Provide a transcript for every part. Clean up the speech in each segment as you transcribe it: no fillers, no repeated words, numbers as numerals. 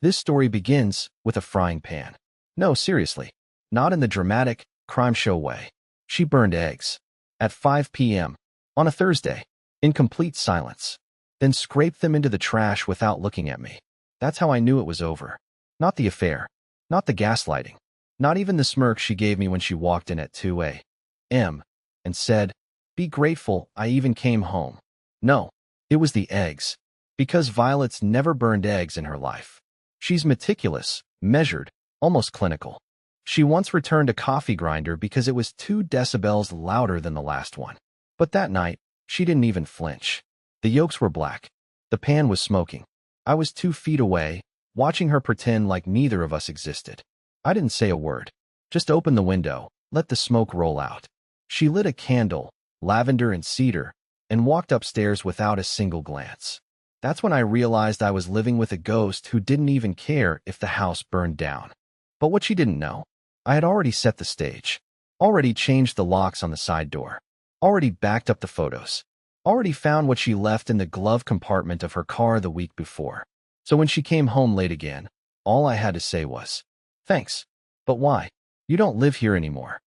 This story begins with a frying pan. No, seriously. Not in the dramatic, crime show way. She burned eggs. At 5 p.m. on a Thursday. In complete silence. Then scraped them into the trash without looking at me. That's how I knew it was over. Not the affair. Not the gaslighting. Not even the smirk she gave me when she walked in at 2 a.m. and said, "Be grateful I even came home." No, it was the eggs. Because Violet's never burned eggs in her life. She's meticulous, measured, almost clinical. She once returned a coffee grinder because it was 2 decibels louder than the last one. But that night, she didn't even flinch. The yolks were black. The pan was smoking. I was 2 feet away, watching her pretend like neither of us existed. I didn't say a word. Just opened the window, let the smoke roll out. She lit a candle, lavender and cedar, and walked upstairs without a single glance. That's when I realized I was living with a ghost who didn't even care if the house burned down. But what she didn't know, I had already set the stage, already changed the locks on the side door, already backed up the photos, already found what she left in the glove compartment of her car the week before. So when she came home late again, all I had to say was, "Thanks. But why? You don't live here anymore."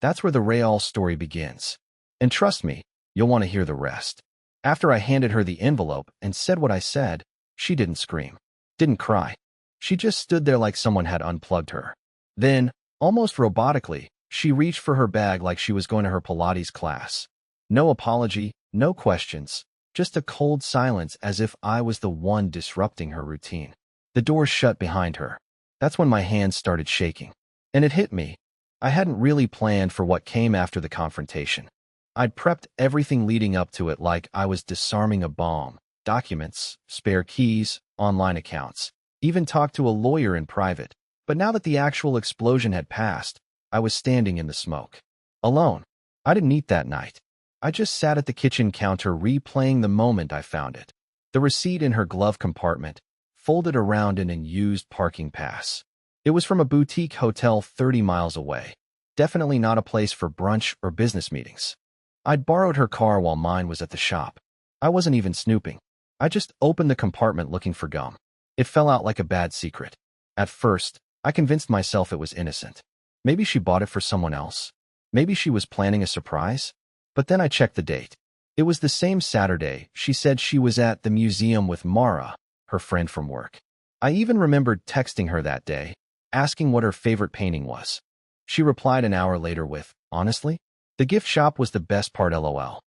That's where the Betrayal story begins. And trust me, you'll want to hear the rest. After I handed her the envelope and said what I said, she didn't scream, didn't cry. She just stood there like someone had unplugged her. Then, almost robotically, she reached for her bag like she was going to her Pilates class. No apology, no questions, just a cold silence as if I was the one disrupting her routine. The door shut behind her. That's when my hands started shaking. And it hit me. I hadn't really planned for what came after the confrontation. I'd prepped everything leading up to it like I was disarming a bomb. Documents, spare keys, online accounts. Even talked to a lawyer in private. But now that the actual explosion had passed, I was standing in the smoke. Alone. I didn't eat that night. I just sat at the kitchen counter replaying the moment I found it. The receipt in her glove compartment, folded around in an unused parking pass. It was from a boutique hotel 30 miles away. Definitely not a place for brunch or business meetings. I'd borrowed her car while mine was at the shop. I wasn't even snooping. I just opened the compartment looking for gum. It fell out like a bad secret. At first, I convinced myself it was innocent. Maybe she bought it for someone else. Maybe she was planning a surprise. But then I checked the date. It was the same Saturday she said she was at the museum with Mara, her friend from work. I even remembered texting her that day, asking what her favorite painting was. She replied an hour later with, "Honestly, the gift shop was the best part, lol."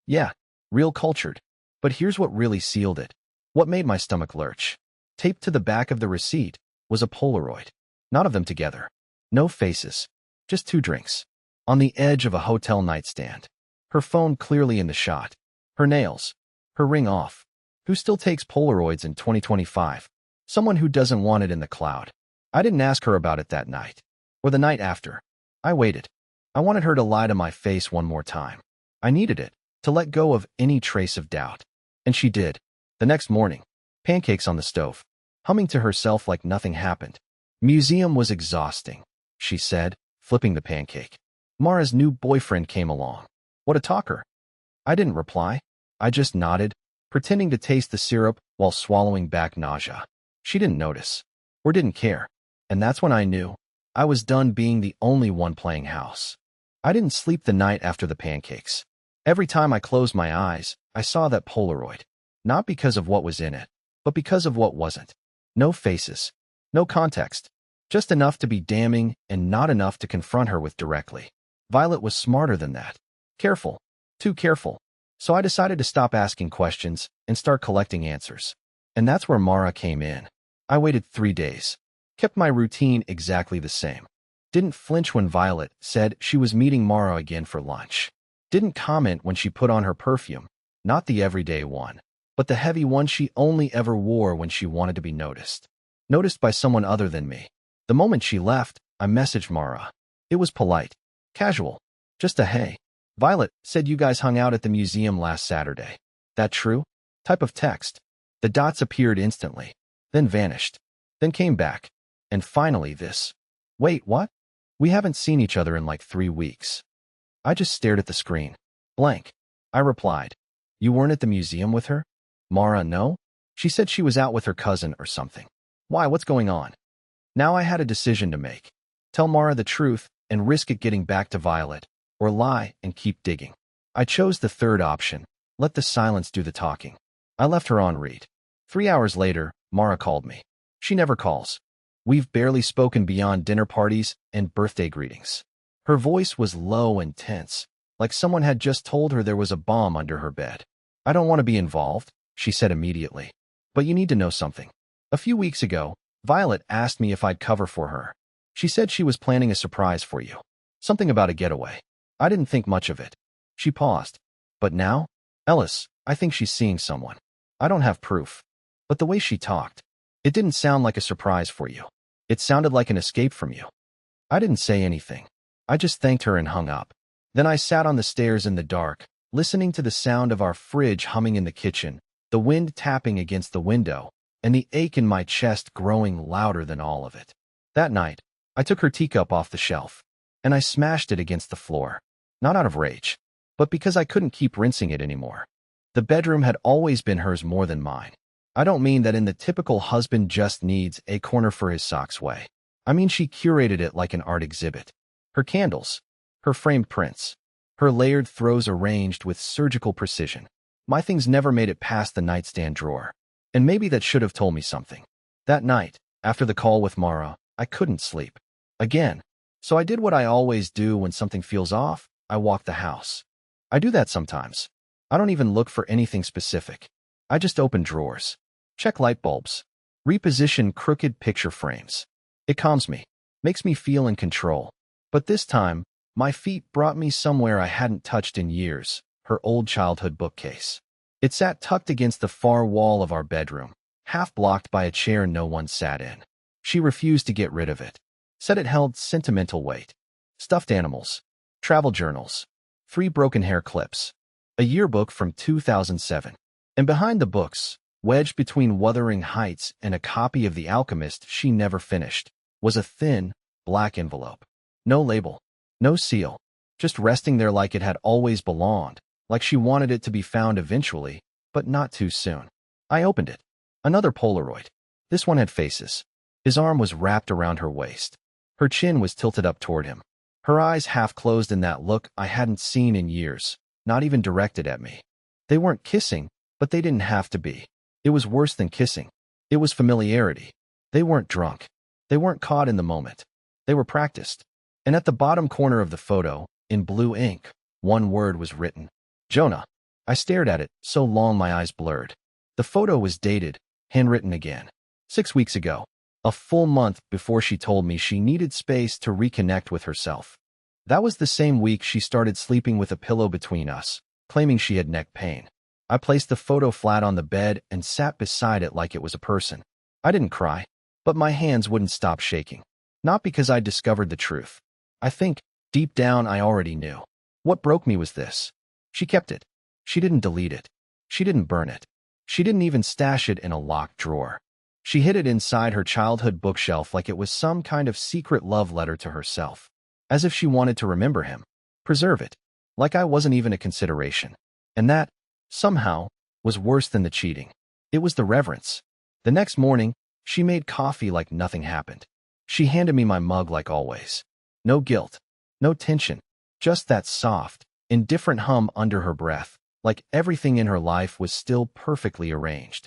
Yeah, real cultured. But here's what really sealed it. What made my stomach lurch. Taped to the back of the receipt was a Polaroid. Not of them together. No faces. Just 2 drinks. On the edge of a hotel nightstand. Her phone clearly in the shot. Her nails. Her ring off. Who still takes Polaroids in 2025? Someone who doesn't want it in the cloud. I didn't ask her about it that night. Or the night after. I waited. I wanted her to lie to my face one more time. I needed it, to let go of any trace of doubt. And she did. The next morning, pancakes on the stove, humming to herself like nothing happened. Museum was exhausting, she said, flipping the pancake. Mara's new boyfriend came along. What a talker. I didn't reply. I just nodded, pretending to taste the syrup while swallowing back nausea. She didn't notice, or didn't care. And that's when I knew I was done being the only one playing house. I didn't sleep the night after the pancakes. Every time I closed my eyes, I saw that Polaroid. Not because of what was in it, but because of what wasn't. No faces. No context. Just enough to be damning and not enough to confront her with directly. Violet was smarter than that. Careful. Too careful. So I decided to stop asking questions and start collecting answers. And that's where Mara came in. I waited 3 days. Kept my routine exactly the same. Didn't flinch when Violet said she was meeting Mara again for lunch. Didn't comment when she put on her perfume. Not the everyday one, but the heavy one she only ever wore when she wanted to be noticed. Noticed by someone other than me. The moment she left, I messaged Mara. It was polite. Casual. Just a hey. Violet said you guys hung out at the museum last Saturday. That true? Type of text. The dots appeared instantly, then vanished, then came back. And finally this. Wait, what? We haven't seen each other in like 3 weeks. I just stared at the screen. Blank. I replied. You weren't at the museum with her? Mara, no? She said she was out with her cousin or something. Why, what's going on? Now I had a decision to make. Tell Mara the truth and risk it getting back to Violet, or lie and keep digging. I chose the third option. Let the silence do the talking. I left her on read. 3 hours later, Mara called me. She never calls. We've barely spoken beyond dinner parties and birthday greetings. Her voice was low and tense, like someone had just told her there was a bomb under her bed. I don't want to be involved, she said immediately. But you need to know something. A few weeks ago, Violet asked me if I'd cover for her. She said she was planning a surprise for you. Something about a getaway. I didn't think much of it. She paused. But now? Ellis, I think she's seeing someone. I don't have proof. But the way she talked, it didn't sound like a surprise for you. It sounded like an escape from you. I didn't say anything. I just thanked her and hung up. Then I sat on the stairs in the dark, listening to the sound of our fridge humming in the kitchen, the wind tapping against the window, and the ache in my chest growing louder than all of it. That night, I took her teacup off the shelf, and I smashed it against the floor. Not out of rage, but because I couldn't keep rinsing it anymore. The bedroom had always been hers more than mine. I don't mean that in the typical husband just needs a corner for his socks way. I mean she curated it like an art exhibit. Her candles, her framed prints, her layered throws arranged with surgical precision. My things never made it past the nightstand drawer. And maybe that should have told me something. That night, after the call with Mara, I couldn't sleep. Again. So I did what I always do when something feels off. I walk the house. I do that sometimes. I don't even look for anything specific. I just open drawers, check light bulbs, reposition crooked picture frames. It calms me, makes me feel in control. But this time, my feet brought me somewhere I hadn't touched in years, her old childhood bookcase. It sat tucked against the far wall of our bedroom, half blocked by a chair no one sat in. She refused to get rid of it. Said it held sentimental weight. Stuffed animals, travel journals, 3 broken hair clips, a yearbook from 2007. And behind the books, wedged between Wuthering Heights and a copy of The Alchemist she never finished, was a thin, black envelope. No label, no seal, just resting there like it had always belonged, like she wanted it to be found eventually, but not too soon. I opened it. Another Polaroid. This one had faces. His arm was wrapped around her waist. Her chin was tilted up toward him. Her eyes half closed in that look I hadn't seen in years, not even directed at me. They weren't kissing, but they didn't have to be. It was worse than kissing. It was familiarity. They weren't drunk. They weren't caught in the moment. They were practiced. And at the bottom corner of the photo, in blue ink, one word was written. Jonah. I stared at it, so long my eyes blurred. The photo was dated, handwritten again. 6 weeks ago. A full month before she told me she needed space to reconnect with herself. That was the same week she started sleeping with a pillow between us, claiming she had neck pain. I placed the photo flat on the bed and sat beside it like it was a person. I didn't cry, but my hands wouldn't stop shaking. Not because I discovered the truth. I think, deep down, I already knew. What broke me was this. She kept it. She didn't delete it. She didn't burn it. She didn't even stash it in a locked drawer. She hid it inside her childhood bookshelf like it was some kind of secret love letter to herself. As if she wanted to remember him. Preserve it. Like I wasn't even a consideration. And that, somehow, was worse than the cheating. It was the reverence. The next morning, she made coffee like nothing happened. She handed me my mug like always. No guilt. No tension. Just that soft, indifferent hum under her breath, like everything in her life was still perfectly arranged.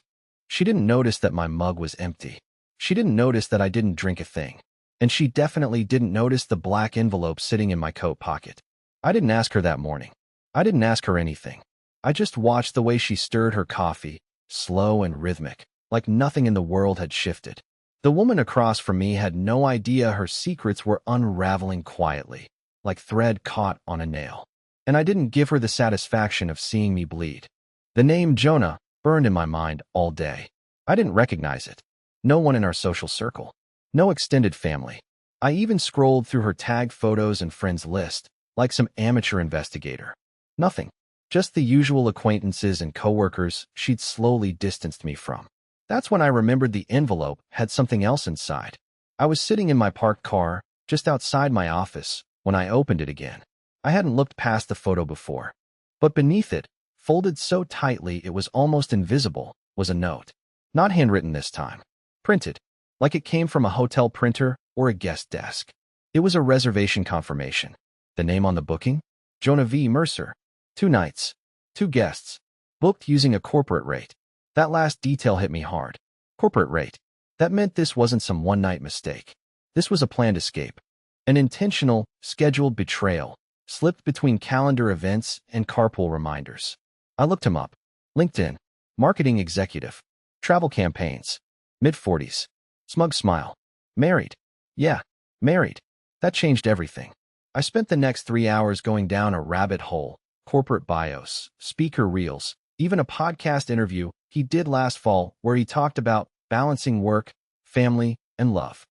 She didn't notice that my mug was empty. She didn't notice that I didn't drink a thing. And she definitely didn't notice the black envelope sitting in my coat pocket. I didn't ask her that morning. I didn't ask her anything. I just watched the way she stirred her coffee, slow and rhythmic, like nothing in the world had shifted. The woman across from me had no idea her secrets were unraveling quietly, like thread caught on a nail. And I didn't give her the satisfaction of seeing me bleed. The name Jonah burned in my mind all day. I didn't recognize it. No one in our social circle. No extended family. I even scrolled through her tagged photos and friends list, like some amateur investigator. Nothing. Just the usual acquaintances and coworkers she'd slowly distanced me from. That's when I remembered the envelope had something else inside. I was sitting in my parked car, just outside my office, when I opened it again. I hadn't looked past the photo before. But beneath it, folded so tightly it was almost invisible, was a note. Not handwritten this time. Printed. like it came from a hotel printer or a guest desk. It was a reservation confirmation. The name on the booking? Jonah V. Mercer. 2 nights. 2 guests. Booked using a corporate rate. That last detail hit me hard. Corporate rate. That meant this wasn't some one-night mistake. This was a planned escape. An intentional, scheduled betrayal, slipped between calendar events and carpool reminders. I looked him up. LinkedIn. Marketing executive. Travel campaigns. Mid-40s. Smug smile. Married. Yeah, married. That changed everything. I spent the next 3 hours going down a rabbit hole. Corporate bios, speaker reels, even a podcast interview he did last fall where he talked about balancing work, family, and love.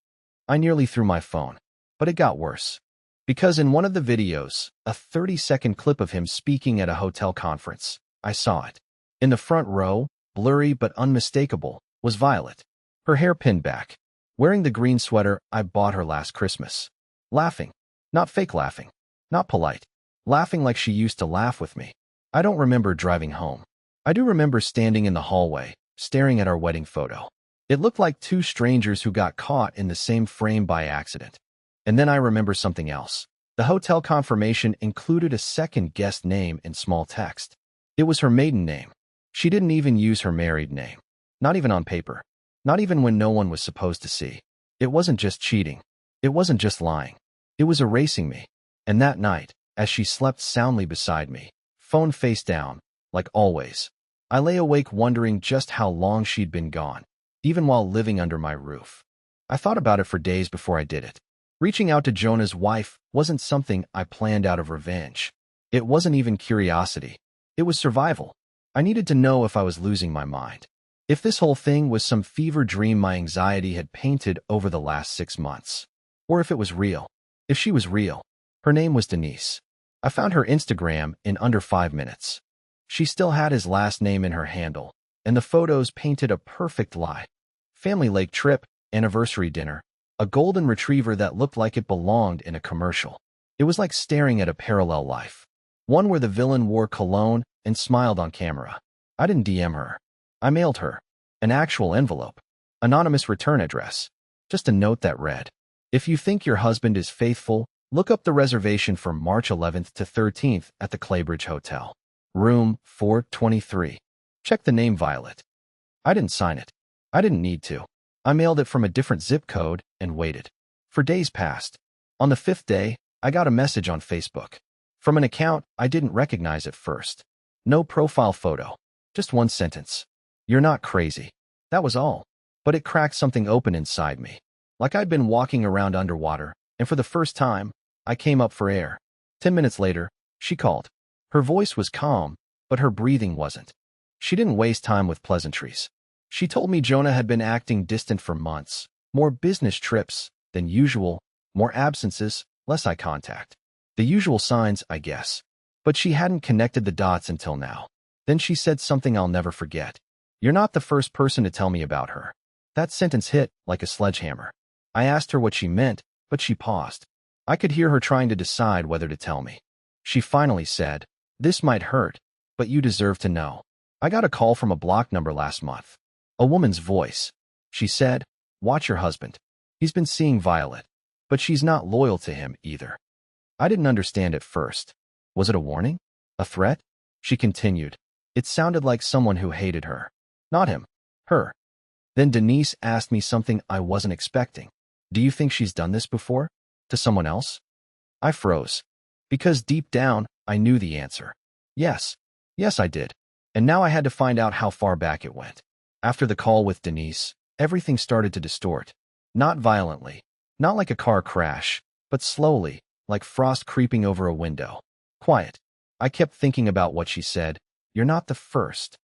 I nearly threw my phone, but it got worse. Because in one of the videos, a 30-second clip of him speaking at a hotel conference, I saw it. In the front row, blurry but unmistakable, was Violet. Her hair pinned back, wearing the green sweater I bought her last Christmas. Laughing. Not fake laughing. Not polite. Laughing like she used to laugh with me. I don't remember driving home. I do remember standing in the hallway, staring at our wedding photo. It looked like 2 strangers who got caught in the same frame by accident. And then I remember something else. The hotel confirmation included a second guest name in small text. It was her maiden name. She didn't even use her married name. Not even on paper. Not even when no one was supposed to see. It wasn't just cheating. It wasn't just lying. It was erasing me. And that night, as she slept soundly beside me, phone face down, like always, I lay awake wondering just how long she'd been gone, even while living under my roof. I thought about it for days before I did it. Reaching out to Jonah's wife wasn't something I planned out of revenge. It wasn't even curiosity. It was survival. I needed to know if I was losing my mind. If this whole thing was some fever dream my anxiety had painted over the last 6 months. Or if it was real. If she was real. Her name was Denise. I found her Instagram in under 5 minutes. She still had his last name in her handle, and the photos painted a perfect lie. Family lake trip, anniversary dinner, a golden retriever that looked like it belonged in a commercial. It was like staring at a parallel life. One where the villain wore cologne and smiled on camera. I didn't DM her. I mailed her. An actual envelope. Anonymous return address. Just a note that read, "If you think your husband is faithful, look up the reservation for March 11th to 13th at the Claybridge Hotel. Room 423. Check the name Violet." I didn't sign it. I didn't need to. I mailed it from a different zip code and waited. For days passed. On the 5th day, I got a message on Facebook. From an account I didn't recognize at first. No profile photo. Just one sentence. "You're not crazy." That was all. But it cracked something open inside me. Like I'd been walking around underwater, and for the first time, I came up for air. 10 minutes later, she called. Her voice was calm, but her breathing wasn't. She didn't waste time with pleasantries. She told me Jonah had been acting distant for months, more business trips than usual, more absences, less eye contact. The usual signs, I guess. But she hadn't connected the dots until now. Then she said something I'll never forget. "You're not the first person to tell me about her." That sentence hit like a sledgehammer. I asked her what she meant, but she paused. I could hear her trying to decide whether to tell me. She finally said, "This might hurt, but you deserve to know. I got a call from a block number last month." A woman's voice. She said, "Watch your husband. He's been seeing Violet, but she's not loyal to him either." I didn't understand at first. Was it a warning? A threat? She continued. It sounded like someone who hated her. Not him. Her. Then Denise asked me something I wasn't expecting. "Do you think she's done this before? To someone else?" I froze. Because deep down, I knew the answer. Yes. Yes, I did. And now I had to find out how far back it went. After the call with Denise, everything started to distort. Not violently. Not like a car crash, but slowly, like frost creeping over a window. Quiet. I kept thinking about what she said. "You're not the first."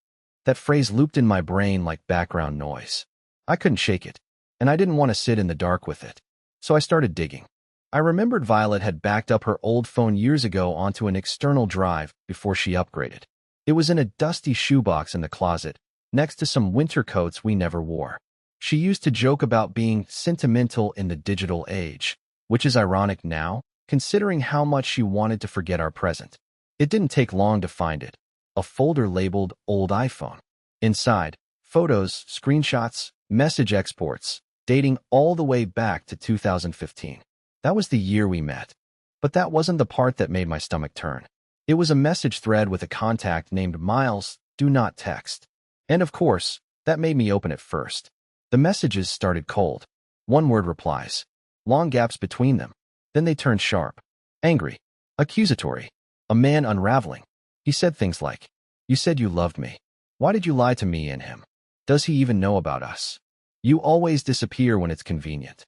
That phrase looped in my brain like background noise. I couldn't shake it, and I didn't want to sit in the dark with it. So I started digging. I remembered Violet had backed up her old phone years ago onto an external drive before she upgraded. It was in a dusty shoebox in the closet, next to some winter coats we never wore. She used to joke about being sentimental in the digital age, which is ironic now, considering how much she wanted to forget our present. It didn't take long to find it. A folder labeled Old iPhone. Inside, photos, screenshots, message exports, dating all the way back to 2015. That was the year we met. But that wasn't the part that made my stomach turn. It was a message thread with a contact named Miles, do not text. And of course, that made me open it first. The messages started cold. One-word replies. Long gaps between them. Then they turned sharp. Angry. Accusatory. A man unraveling. He said things like, you said you loved me. Why did you lie to me and him? Does he even know about us? You always disappear when it's convenient.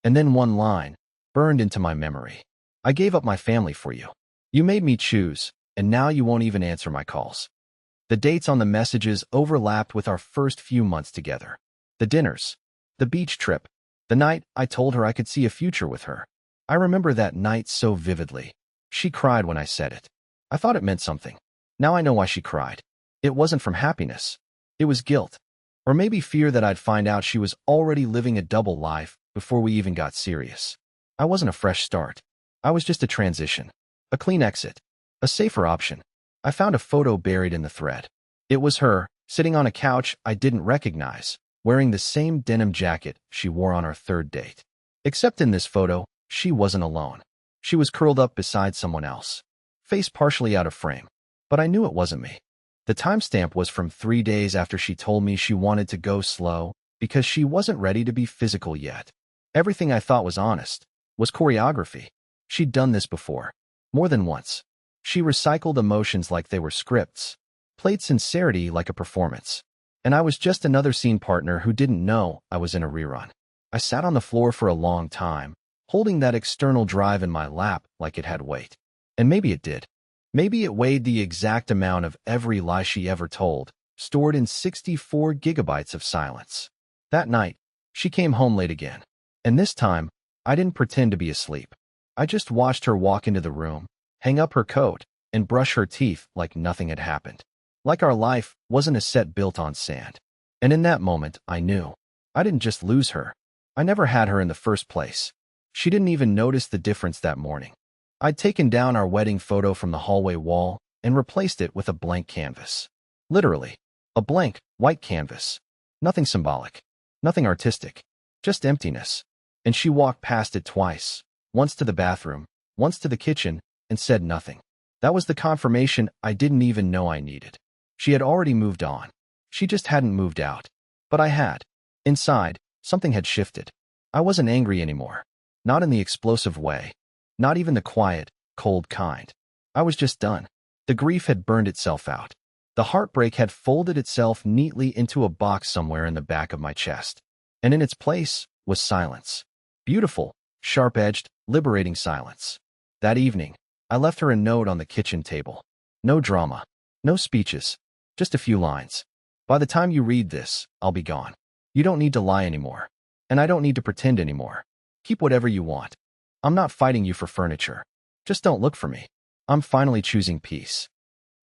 And then one line burned into my memory. I gave up my family for you. You made me choose, and now you won't even answer my calls. The dates on the messages overlapped with our first few months together. The dinners. The beach trip. The night I told her I could see a future with her. I remember that night so vividly. She cried when I said it. I thought it meant something. Now I know why she cried. It wasn't from happiness. It was guilt. Or maybe fear that I'd find out she was already living a double life before we even got serious. I wasn't a fresh start. I was just a transition. A clean exit. A safer option. I found a photo buried in the thread. It was her, sitting on a couch I didn't recognize, wearing the same denim jacket she wore on our third date. Except in this photo, she wasn't alone. She was curled up beside someone else. Face partially out of frame. But I knew it wasn't me. The timestamp was from 3 days after she told me she wanted to go slow because she wasn't ready to be physical yet. Everything I thought was honest was choreography. She'd done this before. More than once. She recycled emotions like they were scripts, played sincerity like a performance. And I was just another scene partner who didn't know I was in a rerun. I sat on the floor for a long time, holding that external drive in my lap like it had weight. And maybe it did. Maybe it weighed the exact amount of every lie she ever told, stored in 64 gigabytes of silence. That night, she came home late again. And this time, I didn't pretend to be asleep. I just watched her walk into the room, hang up her coat, and brush her teeth like nothing had happened. Like our life wasn't a set built on sand. And in that moment, I knew. I didn't just lose her. I never had her in the first place. She didn't even notice the difference that morning. I'd taken down our wedding photo from the hallway wall and replaced it with a blank canvas. Literally, a blank, white canvas. Nothing symbolic. Nothing artistic. Just emptiness. And she walked past it twice. Once to the bathroom, once to the kitchen, and said nothing. That was the confirmation I didn't even know I needed. She had already moved on. She just hadn't moved out. But I had. Inside, something had shifted. I wasn't angry anymore. Not in the explosive way. Not even the quiet, cold kind. I was just done. The grief had burned itself out. The heartbreak had folded itself neatly into a box somewhere in the back of my chest. And in its place was silence. Beautiful, sharp-edged, liberating silence. That evening, I left her a note on the kitchen table. No drama. No speeches. Just a few lines. By the time you read this, I'll be gone. You don't need to lie anymore. And I don't need to pretend anymore. Keep whatever you want. I'm not fighting you for furniture. Just don't look for me. I'm finally choosing peace.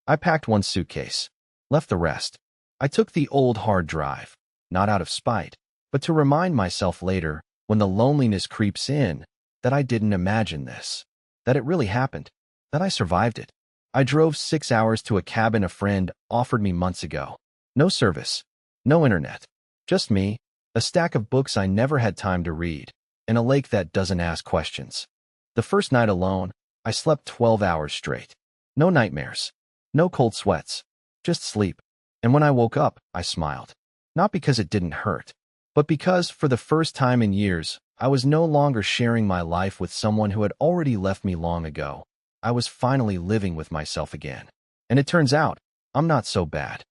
I packed one suitcase. Left the rest. I took the old hard drive. Not out of spite, but to remind myself later, when the loneliness creeps in, that I didn't imagine this. That it really happened. That I survived it. I drove 6 hours to a cabin a friend offered me months ago. No service. No internet. Just me, a stack of books I never had time to read, and a lake that doesn't ask questions. The first night alone, I slept 12 hours straight. No nightmares. No cold sweats. Just sleep. And when I woke up, I smiled. Not because it didn't hurt, but because, for the first time in years, I was no longer sharing my life with someone who had already left me long ago. I was finally living with myself again. And it turns out, I'm not so bad.